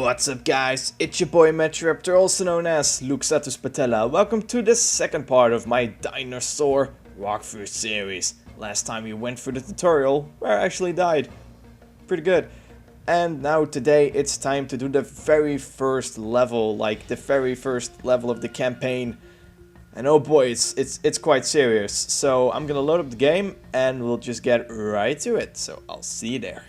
What's up guys, it's your boy MechaRaptor, also known as Luxatus Patella. Welcome to the second part of my Dinosaur walkthrough series. Last time we went through the tutorial where I actually died. Pretty good. And now today it's time to do the very first level, like the very first level of the campaign. And oh boy, it's quite serious. So I'm gonna load up the game and we'll just get right to it. So I'll see you there.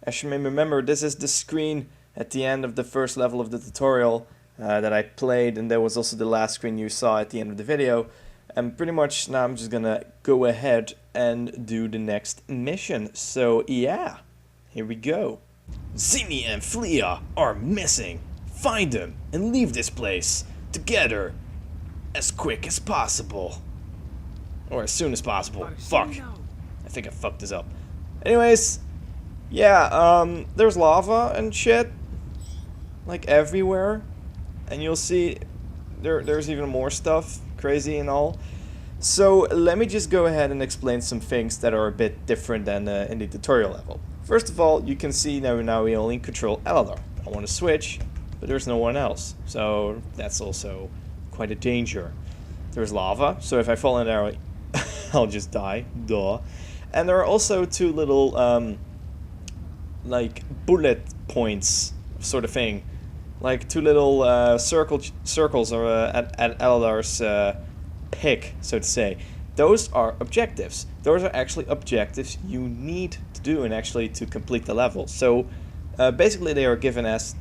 As you may remember, this is the screen at the end of the first level of the tutorial that I played, and that was also the last screen you saw at the end of the video. And pretty much now I'm just gonna go ahead and do the next mission. So yeah, here we go. Zini and Plio are missing. Find them and leave this place together as quick as possible. Or as soon as possible. Fuck. I think I fucked this up. Anyways. Yeah, there's lava and shit, like everywhere, and you'll see there's even more stuff, crazy and all. So let me just go ahead and explain some things that are a bit different than in the tutorial level. First of all, you can see now we only control Aladar. I want to switch, but there's no one else, so that's also quite a danger. There's lava, so if I fall in there, I'll just die, duh. And there are also two little like bullet points sort of thing, like two little circles or at Aladar's pick, so to say. Those are objectives. Those are actually objectives you need to do and actually to complete the level. So basically they are given as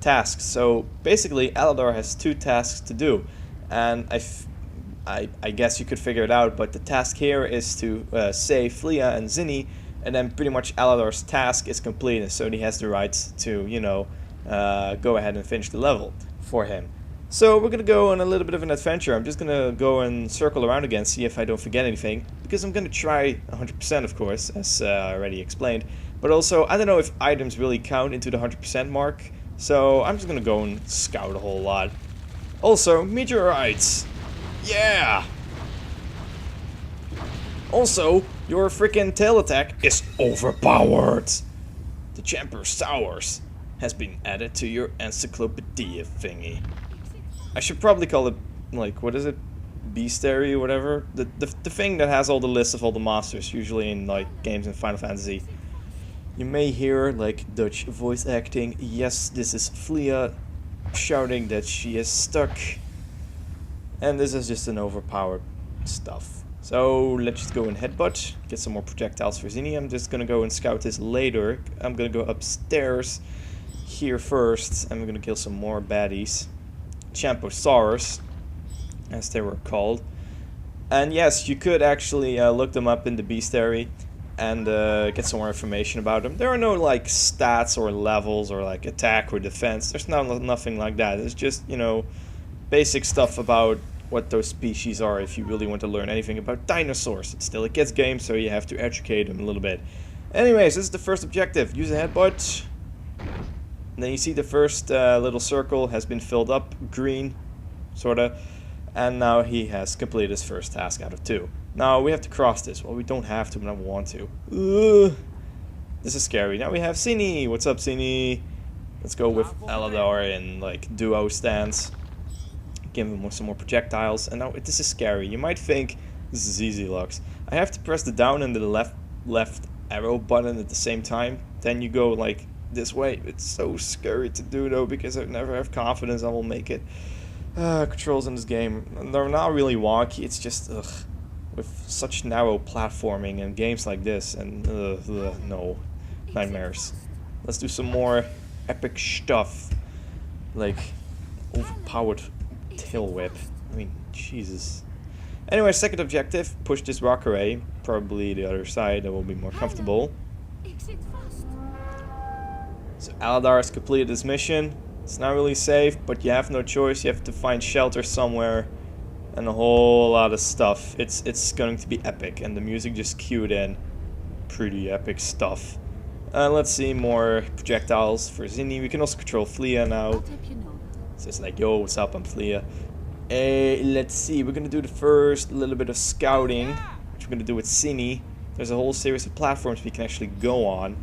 tasks. So basically Aladar has two tasks to do, and I guess you could figure it out, but the task here is to save Plio and Zini. And then pretty much Aladar's task is completed, so he has the right to, you know, go ahead and finish the level for him. So we're gonna go on a little bit of an adventure. I'm just gonna go and circle around again, see if I don't forget anything, because I'm gonna try 100%, of course, as I already explained. But also, I don't know if items really count into the 100% mark, so I'm just gonna go and scout a whole lot. Also, meteorites! Yeah! Also, your freaking tail attack is overpowered. The Champersaurus has been added to your encyclopedia thingy. I should probably call it, like, what is it? Bestiary or whatever? The thing that has all the lists of all the monsters, usually in, like, games in Final Fantasy. You may hear, like, Dutch voice acting. Yes, this is Plio shouting that she is stuck. And this is just an overpowered stuff. So let's just go and headbutt, get some more projectiles for Zini. I'm just gonna go and scout this later. I'm gonna go upstairs here first. I'm gonna kill some more baddies. Champersaurus, as they were called. And yes, you could actually look them up in the bestiary and get some more information about them. There are no like stats or levels or like attack or defense. There's nothing like that. It's just, you know, basic stuff about what those species are if you really want to learn anything about dinosaurs. It's still a kids game, so you have to educate them a little bit. Anyways, this is the first objective. Use a headbutt. And then you see the first little circle has been filled up, green, sorta. And now he has completed his first task out of 2. Now we have to cross this. Well, we don't have to, but I want to. This is scary. Now we have Zini. What's up, Zini? Let's go with Aladar in like duo stance. Give him some more projectiles, and now this is scary. You might think this is easy, Lux. I have to press the down and the left arrow button at the same time. Then you go like this way. It's so scary to do though, because I never have confidence I will make it. Controls in this game, they're not really wonky. It's just with such narrow platforming and games like this, and no, nightmares. Let's do some more epic stuff, like overpowered tail whip. I mean, Jesus. Anyway, second objective, push this rock array. Probably the other side, that will be more comfortable. So Aladar has completed this mission. It's not really safe, but you have no choice. You have to find shelter somewhere and a whole lot of stuff. It's going to be epic, and the music just cued in. Pretty epic stuff. Let's see, more projectiles for Zini. We can also control Plio now. So it's like, yo, what's up, I'm Plio. Let's see, we're gonna do the first little bit of scouting, which we're gonna do with Zini. There's a whole series of platforms we can actually go on.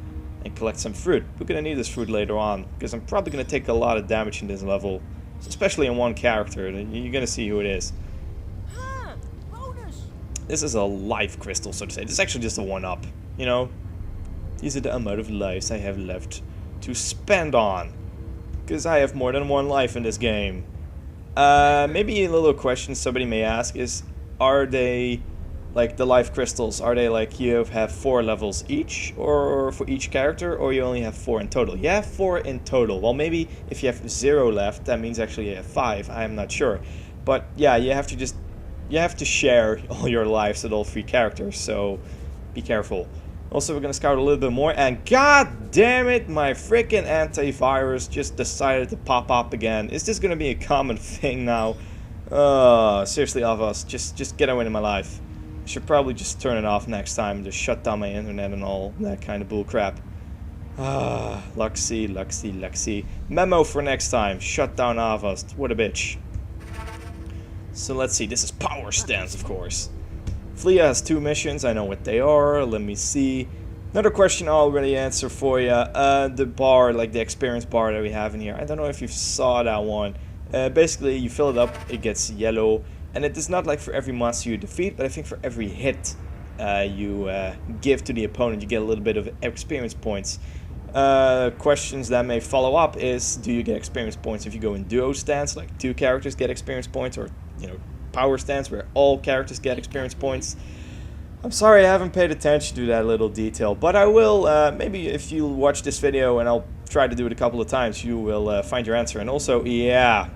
and collect some fruit. We're gonna need this fruit later on, because I'm probably gonna take a lot of damage in this level, especially in one character, and you're gonna see who it is. This is a life crystal, so to say. This is actually just a one-up, you know? These are the amount of lives I have left to spend on, because I have more than one life in this game. Maybe a little question somebody may ask is, are they, like the life crystals, are they like you have 4 levels each, or for each character, or you only have 4 in total? You have 4 in total. Well, maybe if you have 0 left, that means actually you have 5, I'm not sure. But yeah, you have to share all your lives with all 3 characters, so be careful. Also, we're gonna scout a little bit more, and god damn it, my freaking antivirus just decided to pop up again. Is this gonna be a common thing now? Seriously, Avos, just get away in my life. I should probably just turn it off next time, just shut down my internet and all that kind of bull crap. Luxy. Memo for next time, shut down Avos, what a bitch. So let's see, this is power stance, of course. Plio has 2 missions, I know what they are, let me see. Another question I already answered for you, the bar, like the experience bar that we have in here. I don't know if you saw that one. Basically, you fill it up, it gets yellow, and it is not like for every monster you defeat, but I think for every hit you give to the opponent, you get a little bit of experience points. Questions that may follow up is, do you get experience points if you go in duo stance, like 2 characters get experience points, or, you know, power stance where all characters get experience points? I'm sorry I haven't paid attention to that little detail, but I will, maybe if you watch this video, and I'll try to do it a couple of times, you will find your answer. And also, yeah,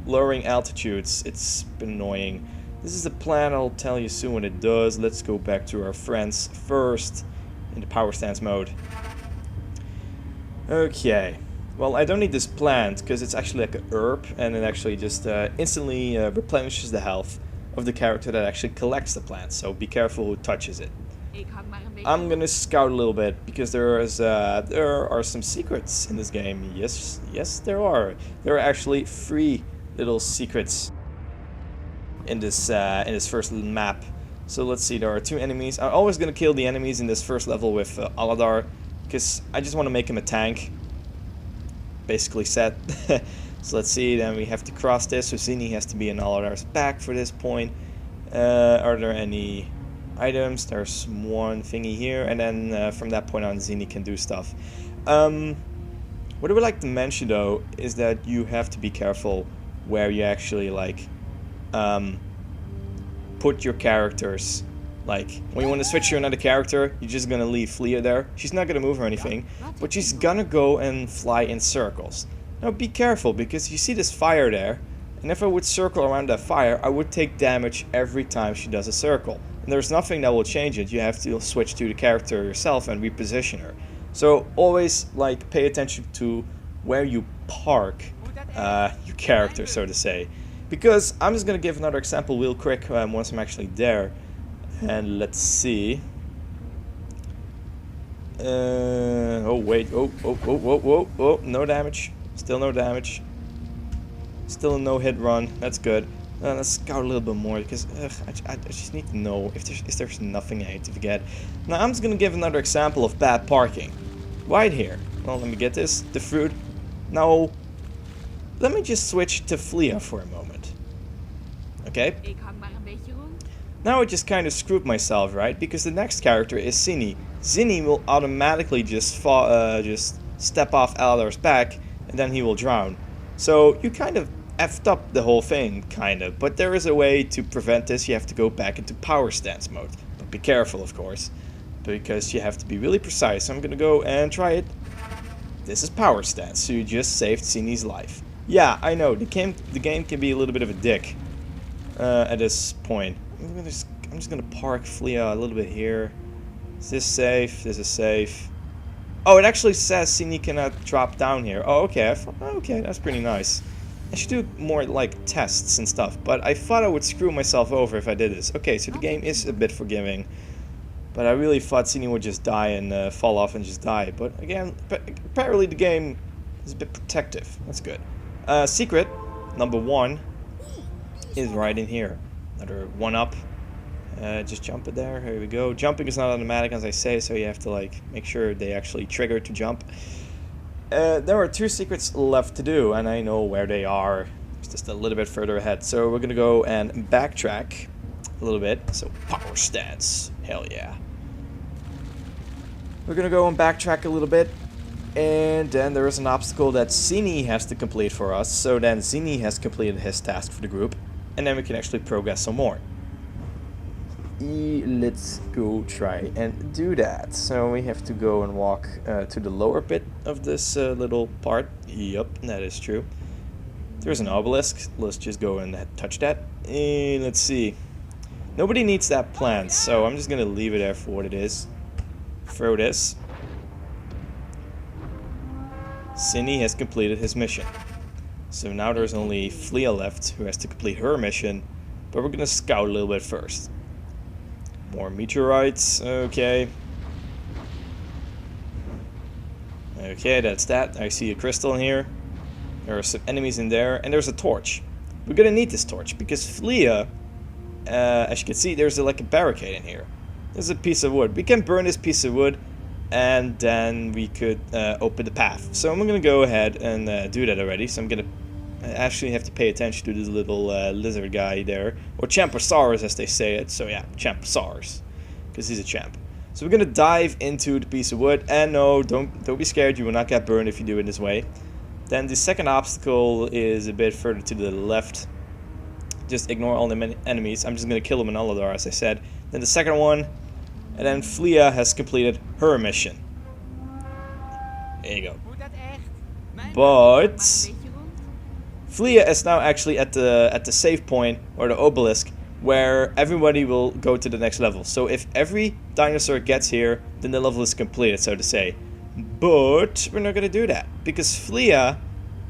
lowering altitudes, it's been annoying. This is the plan, I'll tell you soon what it does. Let's go back to our friends first in the power stance mode. Okay. Well, I don't need this plant, because it's actually like a herb, and it actually just instantly replenishes the health of the character that actually collects the plant, so be careful who touches it. I'm gonna scout a little bit, because there are some secrets in this game. Yes, there are. There are actually 3 little secrets in this first little map. So let's see, there are 2 enemies. I'm always gonna kill the enemies in this first level with Aladar, because I just want to make him a tank. Basically set. So let's see, then we have to cross this, so Zini has to be in Aladar's back for this point. Are there any items? There's one thingy here, and then from that point on Zini can do stuff. What I would like to mention though is that you have to be careful where you actually like put your characters. Like, when you want to switch to another character, you're just gonna leave Plio there. She's not gonna move or anything, but she's gonna go and fly in circles. Now be careful, because you see this fire there, and if I would circle around that fire, I would take damage every time she does a circle. And there's nothing that will change it. You have to switch to the character yourself and reposition her. So always, like, pay attention to where you park your character, so to say. Because I'm just gonna give another example real quick once I'm actually there. And let's see. Oh wait, oh, no damage. Still no damage. Still a no-hit run, that's good. Let's scout a little bit more, because I just need to know if there's nothing I need to forget. Now I'm just gonna give another example of bad parking. Right here. Well, let me get this, the fruit. Now, let me just switch to Plio for a moment. Okay? Now I just kind of screwed myself, right? Because the next character is Zini. Zini will automatically just step off Aladar's back, and then he will drown. So you kind of effed up the whole thing, kind of. But there is a way to prevent this. You have to go back into power stance mode. But be careful, of course, because you have to be really precise. So I'm gonna go and try it. This is power stance, so you just saved Zini's life. Yeah, I know, the game can be a little bit of a dick at this point. I'm just gonna park Plio a little bit here. Is this safe? This is safe. Oh, it actually says Zini cannot drop down here. Oh, okay. Okay, that's pretty nice. I should do more like tests and stuff, but I thought I would screw myself over if I did this. Okay, so the game is a bit forgiving, but I really thought Zini would just die and fall off and just die. But again, apparently the game is a bit protective. That's good. Secret number 1 is right in here. Another 1-up, Just jump it there. Here we go. Jumping is not automatic, as I say, so you have to like make sure they actually trigger to jump. There are 2 secrets left to do, and I know where they are. It's just a little bit further ahead. So we're gonna go and backtrack a little bit. So power stance. Hell yeah. We're gonna go and backtrack a little bit. And then there is an obstacle that Zini has to complete for us. So then Zini has completed his task for the group. And then we can actually progress some more. Let's go try and do that. So we have to go and walk to the lower bit of this little part. Yup, that is true. There's an obelisk. Let's just go and touch that. And let's see. Nobody needs that plant, so I'm just gonna leave it there for what it is. Throw this. Zini has completed his mission. So now there's only Plio left, who has to complete her mission. But we're gonna scout a little bit first. More meteorites, okay. Okay, that's that. I see a crystal in here. There are some enemies in there, and there's a torch. We're gonna need this torch, because Plio, as you can see, there's like a barricade in here. There's a piece of wood. We can burn this piece of wood, and then we could open the path. So I'm gonna go ahead and do that already. So I'm gonna actually have to pay attention to this little lizard guy there, or Champosaurus as they say it. So yeah, Champosaurus, because he's a champ. So we're gonna dive into the piece of wood, and no, don't be scared. You will not get burned if you do it this way. Then the second obstacle is a bit further to the left. Just ignore all the enemies. I'm just gonna kill them in Aladar, as I said. Then the second one, and then Plio has completed her mission. There you go. But Plio is now actually at the save point, or the obelisk, where everybody will go to the next level. So if every dinosaur gets here, then the level is completed, so to say. But we're not gonna do that, because Plio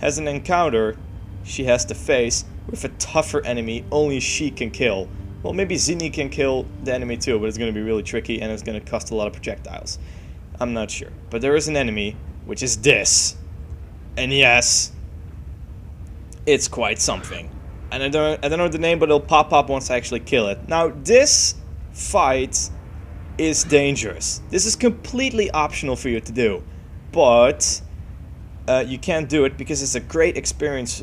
has an encounter she has to face with a tougher enemy only she can kill. Well, maybe Zini can kill the enemy too, but it's gonna be really tricky and it's gonna cost a lot of projectiles. I'm not sure. But there is an enemy, which is this. And yes, it's quite something. And I don't know the name, but it'll pop up once I actually kill it. Now, this fight is dangerous. This is completely optional for you to do. But you can't do it because it's a great experience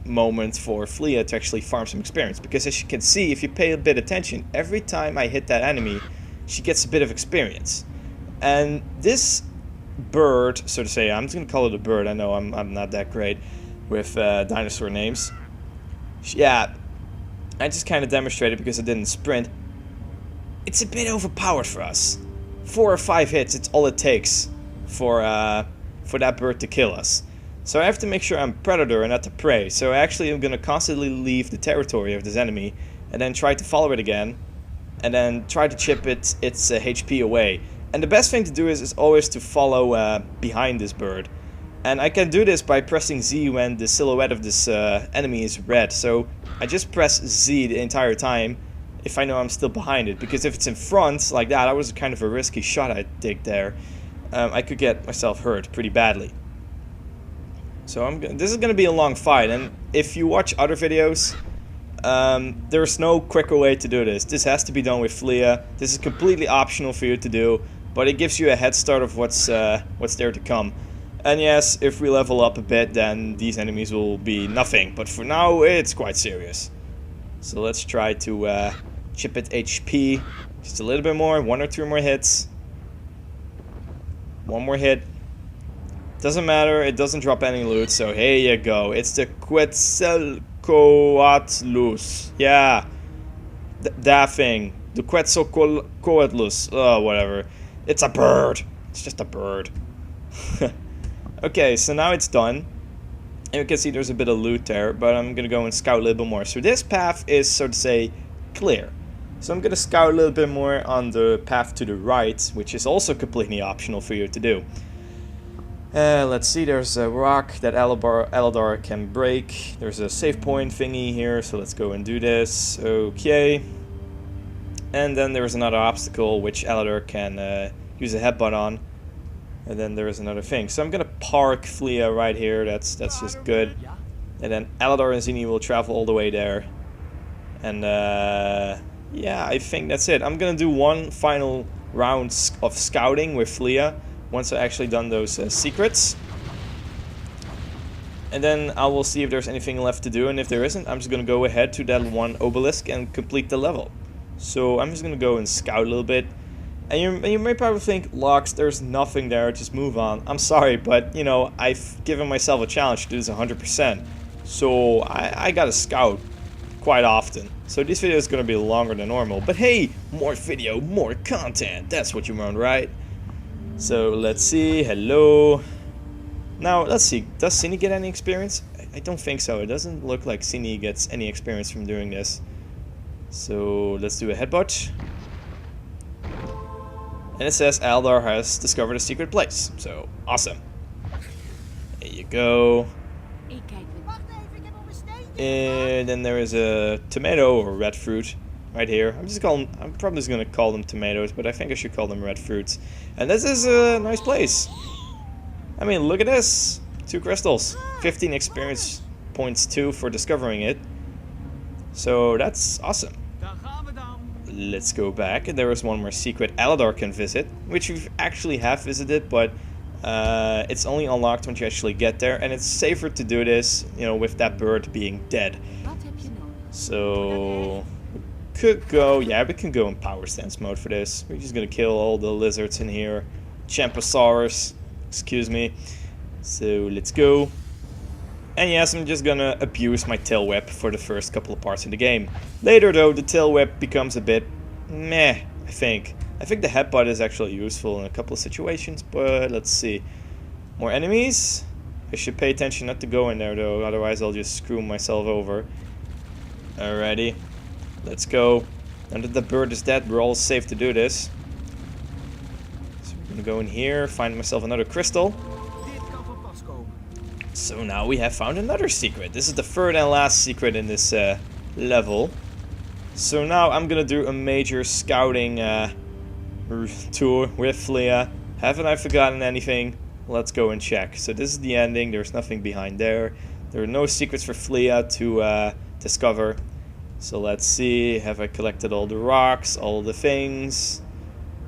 moment for Plio to actually farm some experience. Because as you can see, if you pay a bit of attention, every time I hit that enemy, she gets a bit of experience. And this bird, so to say, I'm just going to call it a bird. I know I'm not that great with dinosaur names. Yeah, I just kind of demonstrated because I didn't sprint. It's a bit overpowered for us. 4 or 5 hits, it's all it takes for that bird to kill us. So I have to make sure I'm predator and not the prey. So actually I'm going to constantly leave the territory of this enemy and then try to follow it again and then try to chip its HP away. And the best thing to do is always to follow behind this bird. And I can do this by pressing Z when the silhouette of this enemy is red. So I just press Z the entire time if I know I'm still behind it. Because if it's in front like that was kind of a risky shot I did there. I could get myself hurt pretty badly. So this is going to be a long fight. And if you watch other videos, there's no quicker way to do this. This has to be done with Plio. This is completely optional for you to do. But it gives you a head start of what's there to come. And yes, if we level up a bit, then these enemies will be nothing. But for now, it's quite serious. So let's try to chip it HP. Just a little bit more. 1 or 2 more hits. 1 more hit. Doesn't matter. It doesn't drop any loot. So here you go. It's the Quetzalcoatlus. Yeah. That thing. The Quetzalcoatlus. Oh, whatever. It's a bird. It's just a bird. Okay, so now it's done. And you can see there's a bit of loot there, but I'm going to go and scout a little bit more. So this path is, so to say, clear. So I'm going to scout a little bit more on the path to the right, which is also completely optional for you to do. Let's see, there's a rock that Aladar can break. There's a save point thingy here, so let's go and do this. Okay. And then there's another obstacle, which Aladar can use a headbutt on. And then there is another thing. So I'm going to park Plio right here. That's just good. And then Aladar and Zini will travel all the way there. And yeah, I think that's it. I'm gonna do one final round of scouting with Flea once I've actually done those secrets. And then I will see if there's anything left to do, and if there isn't, I'm just gonna go ahead to that one obelisk and complete the level. So I'm just gonna go and scout a little bit. And you may probably think, Lux, there's nothing there, just move on. I'm sorry, but you know, I've given myself a challenge to do this 100%. So I gotta scout quite often. So this video is gonna be longer than normal. But hey, more video, more content. That's what you want, right? So let's see. Hello. Now let's see. Does Zini get any experience? I don't think so. It doesn't look like Zini gets any experience from doing this. So let's do a headbutt. And it says Aladar has discovered a secret place. So awesome. There you go. And then there is a tomato or red fruit right here. I'm probably just gonna call them tomatoes, but I think I should call them red fruits. And this is a nice place. I mean, look at this. 2 crystals. 15 experience points too for discovering it. So that's awesome. Let's go back. And there is one more secret Aladar can visit, which we actually have visited, but it's only unlocked once you actually get there, and it's safer to do this, you know, with that bird being dead. So could go, yeah, we can go in power stance mode for this. We're just gonna kill all the lizards in here. Champosaurus, excuse me. So let's go. And yes, I'm just gonna abuse my tail whip for the first couple of parts of the game. Later though, the tail whip becomes a bit meh, I think. I think the headbutt is actually useful in a couple of situations, but let's see. More enemies. I should pay attention not to go in there though, otherwise I'll just screw myself over. Alrighty, let's go. Now that the bird is dead, we're all safe to do this. So we're gonna go in here, find myself another crystal. So now we have found another secret. This is the third and last secret in this level. So now I'm gonna do a major scouting tour with Flea. Haven't I forgotten anything? Let's go and check. So this is the ending. There's nothing behind there. There are no secrets for Flea to discover. So let's see. Have I collected all the rocks, all the things?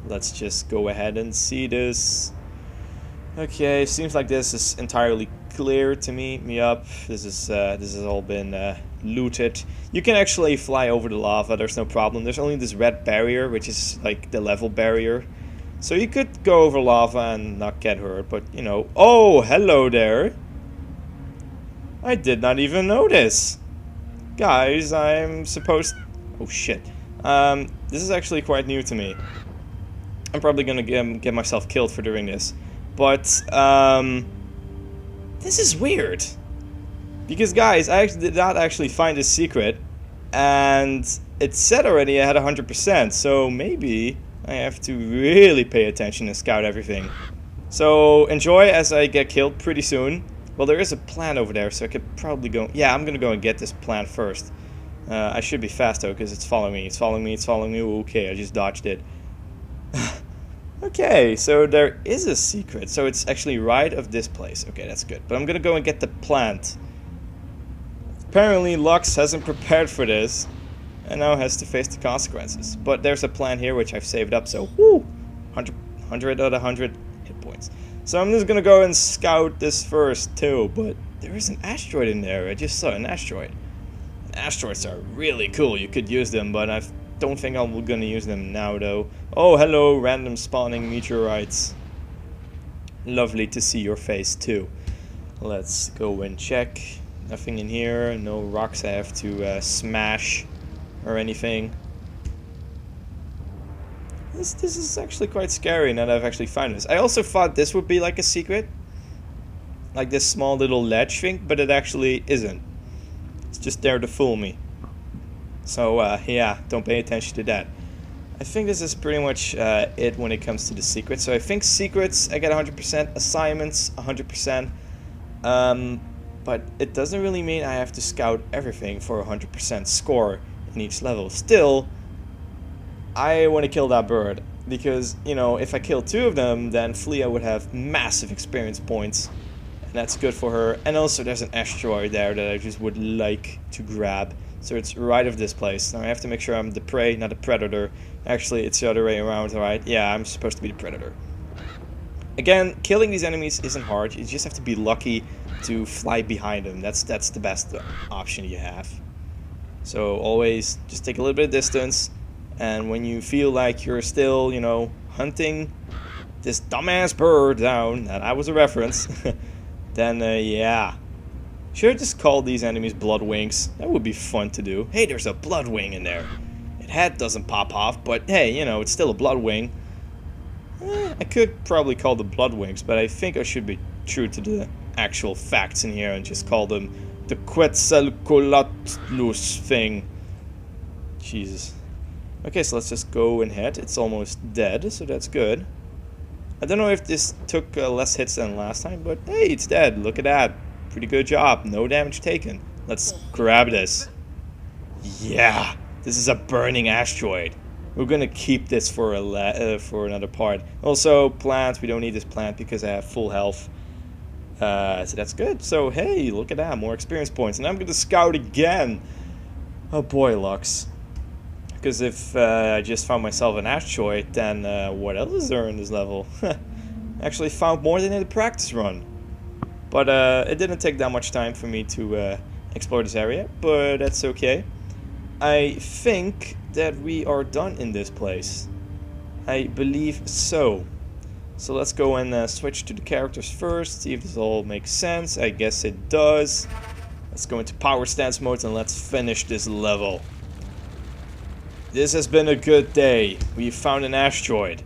Let's just go ahead and see this. Okay, seems like this is entirely clear to me up. This has all been looted. You can actually fly over the lava, there's no problem. There's only this red barrier, which is like the level barrier. So you could go over lava and not get hurt, but you know. Oh, hello there. I did not even notice. Guys, I'm supposed... Oh shit. This is actually quite new to me. I'm probably gonna get myself killed for doing this. But, this is weird. Because guys, I actually did not actually find this secret. And it said already I had 100%. So maybe I have to really pay attention and scout everything. So enjoy as I get killed pretty soon. Well, there is a plant over there, so I could probably go... Yeah, I'm gonna go and get this plant first. I should be fast though, because it's following me. It's following me, it's following me. Okay, I just dodged it. Okay, so there is a secret. So it's actually right of this place. Okay, that's good. But I'm gonna go and get the plant. Apparently Lux hasn't prepared for this and now has to face the consequences. But there's a plant here which I've saved up, so woo! 100 out of 100 hit points. So I'm just gonna go and scout this first too, but there is an asteroid in there. I just saw an asteroid. Asteroids are really cool, you could use them, but I don't think I'm gonna use them now though. Oh, hello, random spawning meteorites. Lovely to see your face too. Let's go and check. Nothing in here, no rocks I have to smash or anything. This is actually quite scary now that I've actually found this. I also thought this would be like a secret. Like this small little ledge thing, but it actually isn't. It's just there to fool me. So yeah, don't pay attention to that. I think this is pretty much it when it comes to the secrets. So I think secrets, I get 100%, assignments, 100%. But it doesn't really mean I have to scout everything for 100% score in each level. Still, I want to kill that bird. Because, you know, if I kill 2 of them, then Flea would have massive experience points. And that's good for her. And also there's an asteroid there that I just would like to grab. So it's right of this place. Now I have to make sure I'm the prey, not the predator. Actually, it's the other way around, alright? Yeah, I'm supposed to be the predator. Again, killing these enemies isn't hard. You just have to be lucky to fly behind them. That's the best option you have. So always just take a little bit of distance. And when you feel like you're still, you know, hunting this dumbass bird down, that was a reference, then yeah. Should I just call these enemies Bloodwings? That would be fun to do. Hey, there's a Bloodwing in there. Its head doesn't pop off, but hey, you know, it's still a Bloodwing. I could probably call them Bloodwings, but I think I should be true to the actual facts in here and just call them the Quetzalcoatlus thing. Jesus. Okay, so let's just go and hit. It's almost dead, so that's good. I don't know if this took less hits than last time, but hey, it's dead. Look at that. Pretty good job. No damage taken. Let's grab this. Yeah, this is a burning asteroid. We're gonna keep this for another part. Also, plants. We don't need this plant because I have full health. So that's good. So hey, look at that. More experience points, and I'm gonna scout again. Oh boy, Lux. Because if I just found myself an asteroid, then what else is there in this level? Actually found more than in the practice run. But it didn't take that much time for me to explore this area, but that's okay. I think that we are done in this place. I believe so. So let's go and switch to the characters first, see if this all makes sense. I guess it does. Let's go into power stance mode and let's finish this level. This has been a good day. We found an asteroid.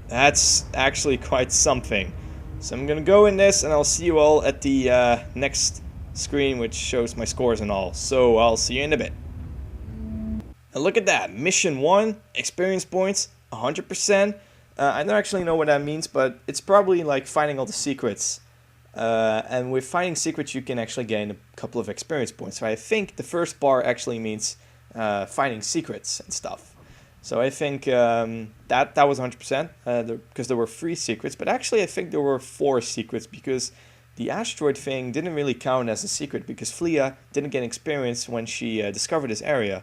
That's actually quite something. So I'm gonna go in this and I'll see you all at the next screen, which shows my scores and all. So I'll see you in a bit. And look at that, mission 1, experience points, 100%. I don't actually know what that means, but it's probably like finding all the secrets. And with finding secrets you can actually gain a couple of experience points. So I think the first bar actually means finding secrets and stuff. So I think that was 100%, because there were 3 secrets, but actually I think there were 4 secrets, because the asteroid thing didn't really count as a secret, because Plio didn't get experience when she discovered this area.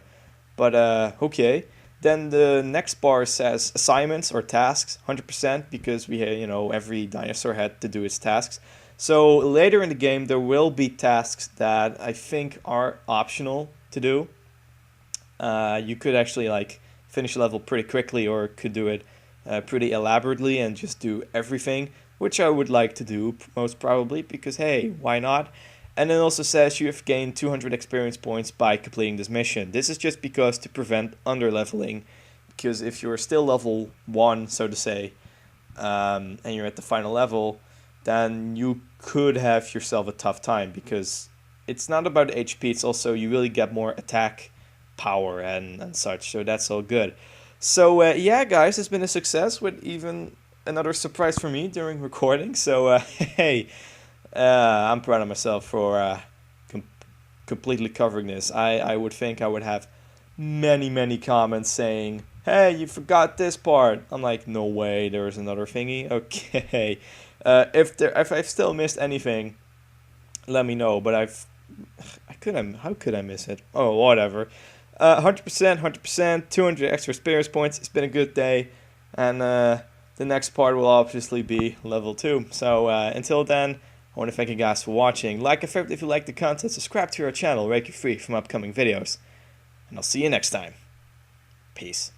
But okay, then the next bar says assignments or tasks, 100%, because we had, you know, every dinosaur had to do its tasks. So later in the game there will be tasks that I think are optional to do. You could actually like finish a level pretty quickly, or could do it pretty elaborately and just do everything, which I would like to do most probably, because hey, why not? And it also says you have gained 200 experience points by completing this mission. This is just because to prevent underleveling, because if you're still level 1, so to say, and you're at the final level, then you could have yourself a tough time, because it's not about HP, it's also you really get more attack power and such, so that's all good. So yeah guys, it's been a success, with even another surprise for me during recording. So hey, I'm proud of myself for completely covering this. I would think I would have many comments saying, hey, you forgot this part. I'm like, no way, there's another thingy. Okay, if I've still missed anything, let me know. But how could I miss it? Oh, whatever. 100%, 200 extra experience points. It's been a good day, and the next part will obviously be level 2. So until then, I want to thank you guys for watching. Like and favorite if you like the content, subscribe to our channel, make you free from upcoming videos, and I'll see you next time. Peace.